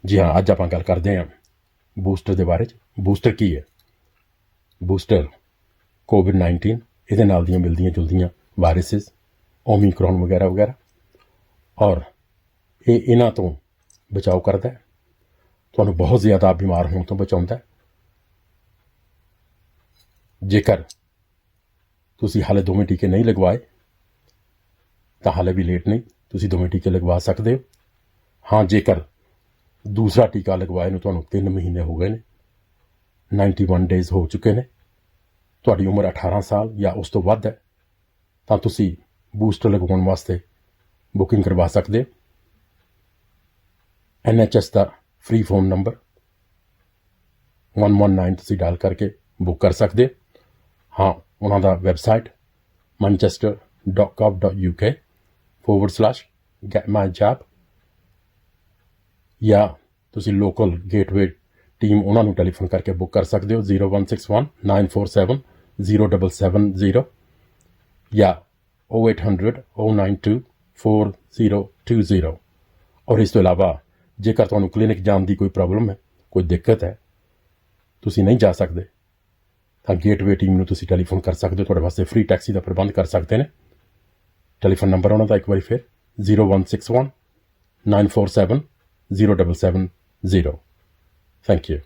जी हाँ, अज आपां गल करदे हां बूस्टर दे बारे च। बूस्टर की है? बूस्टर कोविड-19 इहदे नाल दियां मिलदियां जुलदियां वायरसेस, ओमिक्रॉन वगैरह वगैरह, और ये इन्हां तो बचाव करदा है, तुहानूं बहुत ज़्यादा बीमार होण तो बचाउंदा है। जेकर तुसीं हाले दोवें टीके नहीं लगवाए तां हाले भी लेट नहीं, तुसीं दोवें टीके लगवा सकदे हो। हाँ, जेकर दूसरा टीका लगवाए नूं तुहानूं 3 महीने हो गए ने, 91 डेज़ हो चुके ने, तुहाडी उम्र 18 साल या उस तो वध है, तां तुसीं बूस्टर लगवाउण वास्ते बुकिंग करवा सकदे हो। NHS का फ्री फोन नंबर 119 तुसीं डायल करके बुक कर सकदे हो। हाँ, उन्हां दा वैबसाइट manchester.gov.uk/get-my-jab, या तुसीं लोकल गेटवे टीम उन्हां नूं टैलीफोन करके बुक कर सकदे हो 0161 947 0770 या 0800 092 4020। और इस तो इलावा जेकर तुहानूं क्लिनिक जाण दी कोई प्रॉब्लम है, कोई दिक्कत है, तुसीं नहीं जा सकदे तां गेटवे टीम नूं तुसीं टैलीफोन कर सकदे हो, तुहाडे वास्ते फ्री टैक्सी का प्रबंध कर सकते हैं। टैलीफोन नंबर उन्हां दा एक बारी फिर 0161 947 0770। Thank you.